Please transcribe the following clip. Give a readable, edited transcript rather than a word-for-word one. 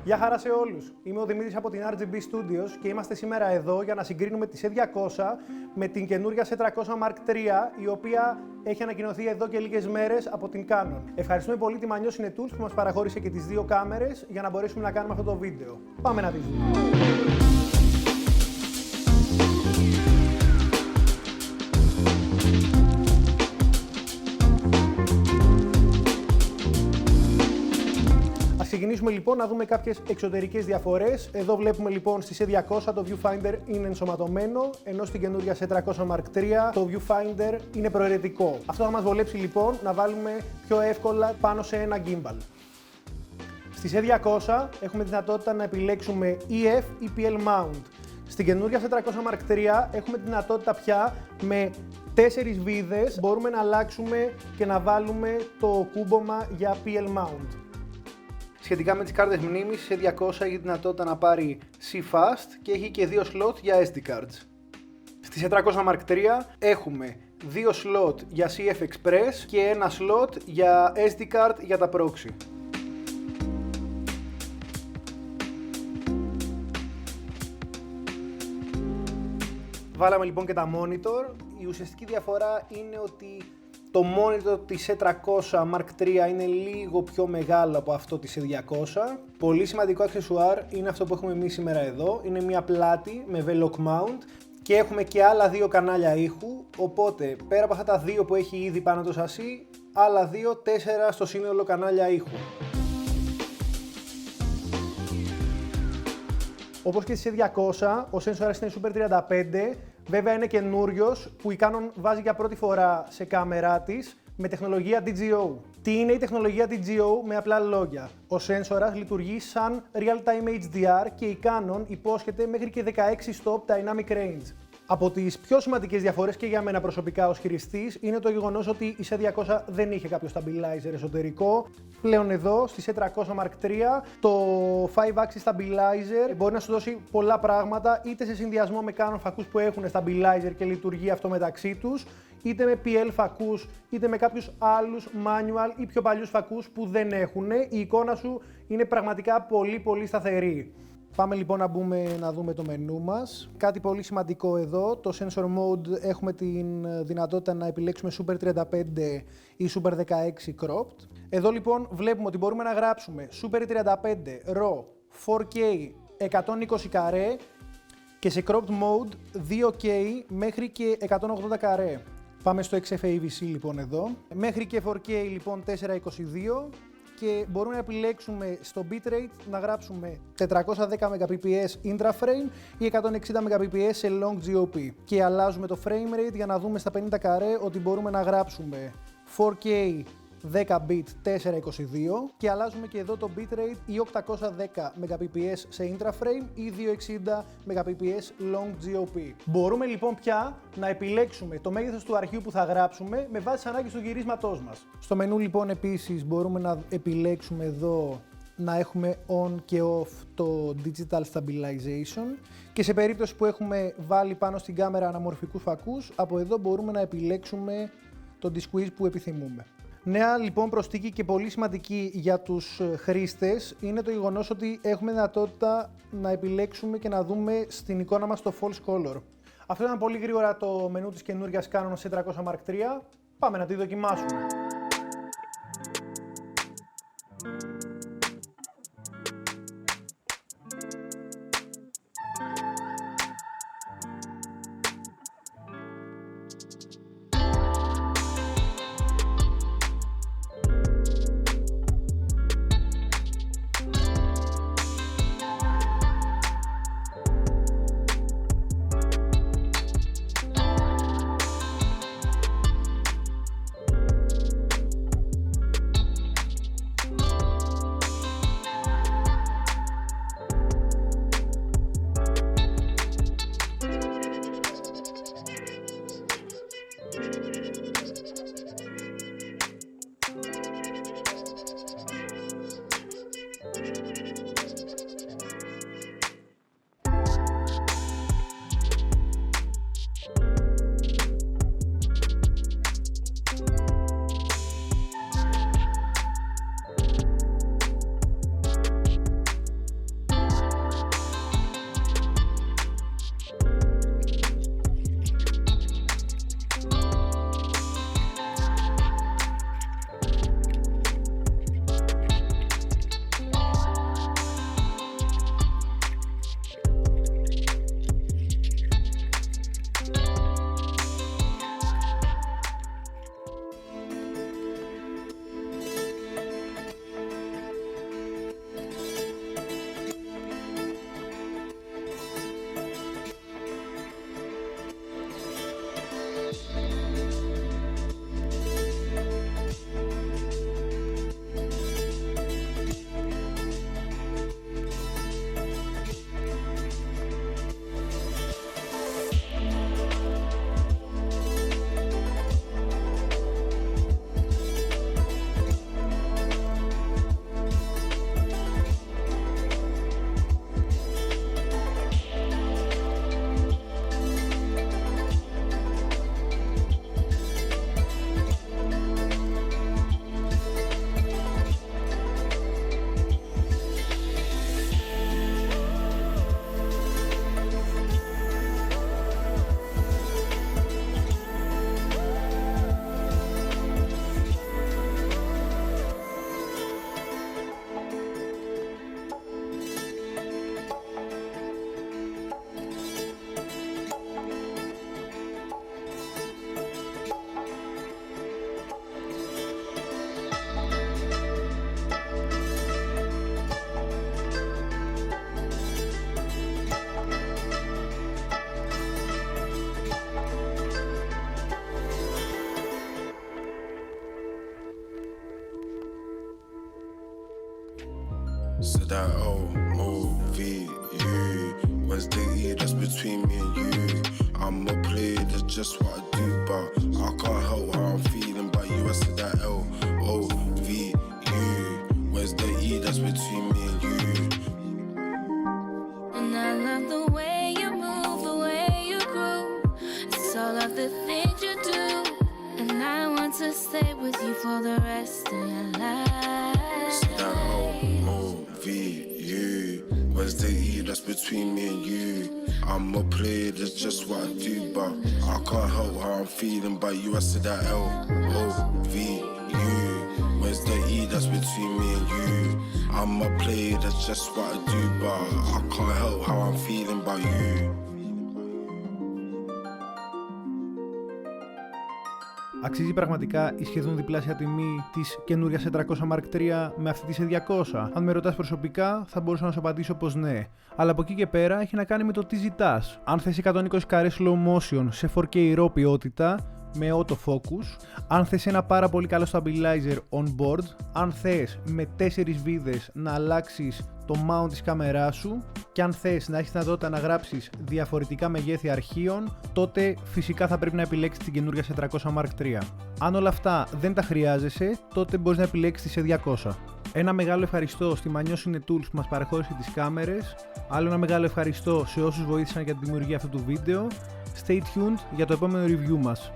Γεια χαρά σε όλους. Είμαι ο Δημήτρης από την RGB Studios και είμαστε σήμερα εδώ για να συγκρίνουμε τη C200 με την καινούργια C300 Mark III, η οποία έχει ανακοινωθεί εδώ και λίγες μέρες από την Canon. Ευχαριστούμε πολύ τη Manio Cinetools που μας παραχώρησε και τις δύο κάμερες για να μπορέσουμε να κάνουμε αυτό το βίντεο. Πάμε να τις δούμε. Ξεκινήσουμε λοιπόν να δούμε κάποιες εξωτερικές διαφορές. Εδώ βλέπουμε λοιπόν στη C200 το viewfinder είναι ενσωματωμένο, ενώ στην καινούργια C300 Mark III το viewfinder είναι προαιρετικό. Αυτό θα μας βολέψει λοιπόν να βάλουμε πιο εύκολα πάνω σε ένα gimbal. Στη C200 έχουμε τη δυνατότητα να επιλέξουμε EF ή PL mount. Στην καινούργια C300 Mark III έχουμε τη δυνατότητα πια με 4 βίδες μπορούμε να αλλάξουμε και να βάλουμε το κούμπομα για PL mount. Σχετικά με τις κάρτες μνήμης, η C200 έχει τη δυνατότητα να πάρει C-Fast και έχει και 2 slot για SD cards. Στη C300 Mark III έχουμε 2 slot για CF Express και ένα slot για SD card για τα proxy. Βάλαμε λοιπόν και τα monitor. Η ουσιαστική διαφορά είναι ότι το monitor της C300 Mark III είναι λίγο πιο μεγάλο από αυτό της C200. Πολύ σημαντικό αξεσουάρ είναι αυτό που έχουμε εμείς σήμερα εδώ. Είναι μια πλάτη με V-Lock mount και έχουμε και άλλα δύο κανάλια ήχου. Οπότε πέρα από αυτά τα δύο που έχει ήδη πάνω το σασί, άλλα 2-4 στο σύνολο κανάλια ήχου. Όπως και στη C200, ο sensor είναι Super 35, βέβαια είναι καινούριος που η Canon βάζει για πρώτη φορά σε κάμερά της με τεχνολογία DGO. Τι είναι η τεχνολογία DGO με απλά λόγια? Ο sensor λειτουργεί σαν real-time HDR και η Canon υπόσχεται μέχρι και 16 stop dynamic range. Από τις πιο σημαντικές διαφορές και για μένα προσωπικά ως χρηστής είναι το γεγονός ότι η C200 δεν είχε κάποιο stabilizer εσωτερικό. Πλέον εδώ στη C300 Mark III το 5-axis stabilizer μπορεί να σου δώσει πολλά πράγματα, είτε σε συνδυασμό με Canon φακούς που έχουν stabilizer και λειτουργεί αυτό μεταξύ τους, είτε με PL φακούς, είτε με κάποιους άλλους manual ή πιο παλιούς φακούς που δεν έχουν. Η εικόνα σου είναι πραγματικά πολύ σταθερή. Πάμε λοιπόν να δούμε το μενού μας. Κάτι πολύ σημαντικό εδώ, το Sensor Mode έχουμε τη δυνατότητα να επιλέξουμε Super 35 ή Super 16 Cropped. Εδώ λοιπόν βλέπουμε ότι μπορούμε να γράψουμε Super 35 RAW 4K 120 καρέ και σε Cropped Mode 2K μέχρι και 180 καρέ. Πάμε στο XFAVC λοιπόν εδώ. Μέχρι και 4K λοιπόν 422. Και μπορούμε να επιλέξουμε στο bitrate να γράψουμε 410 Mbps intraframe ή 160 Mbps σε long GOP. Και αλλάζουμε το frame rate για να δούμε στα 50 καρέ ότι μπορούμε να γράψουμε 4K 10 bit 422 και αλλάζουμε και εδώ το bitrate ή 810 Mbps σε intraframe ή 260 Mbps long GOP. Μπορούμε λοιπόν πια να επιλέξουμε το μέγεθος του αρχείου που θα γράψουμε με βάση τις ανάγκες του γυρίσματός μας. Στο μενού λοιπόν επίσης μπορούμε να επιλέξουμε εδώ να έχουμε on και off το digital stabilization και σε περίπτωση που έχουμε βάλει πάνω στην κάμερα αναμορφικούς φακούς, από εδώ μπορούμε να επιλέξουμε το D-Squeeze που επιθυμούμε. Νέα λοιπόν προσθήκη και πολύ σημαντική για τους χρήστες είναι το γεγονός ότι έχουμε δυνατότητα να επιλέξουμε και να δούμε στην εικόνα μας το false color. Αυτό ήταν πολύ γρήγορα το μενού της καινούργιας Canon C300 Mark III. Πάμε να τη δοκιμάσουμε. So that O-O-V-U. Where's the E that's between me and you? I'm a player, that's just what I do, but I can't help how I'm feeling about you. I said that L-O-V-U. Where's the E that's between me and you? And I love the way you move, the way you groove. It's all of the things you do. And I want to stay with you for the rest of your life. So that O-O-V-U. Where's the E that's between me and you? I'm a player, that's just what I do, but I can't help how I'm feeling about you. I said that L-O-V-U. Where's the E that's between me and you? I'm a player, that's just what I do, but I can't help how I'm feeling about you. Αξίζει πραγματικά η σχεδόν διπλάσια τιμή της καινούριας S400 Mark III με αυτή τη S200? Αν με ρωτάς προσωπικά, θα μπορούσα να σου απαντήσω πως ναι. Αλλά από εκεί και πέρα έχει να κάνει με το τι ζητάς. Αν θες 120 καρές slow motion σε 4K RAW ποιότητα, με autofocus, αν θες ένα πάρα πολύ καλό stabilizer on board, αν θες με 4 βίδες να αλλάξεις το mount της κάμεράς σου και αν θες να έχεις δυνατότητα να γράψεις διαφορετικά μεγέθη αρχείων, τότε φυσικά θα πρέπει να επιλέξεις την καινούργια S400 Mark III. Αν όλα αυτά δεν τα χρειάζεσαι, τότε μπορείς να επιλέξεις τη S200. Ένα μεγάλο ευχαριστώ στη Manio Cinetools που μας παρεχώρησε τις κάμερες, άλλο ένα μεγάλο ευχαριστώ σε όσους βοήθησαν για τη δημιουργία αυτού του βίντεο. Stay tuned για το επόμενο review μας.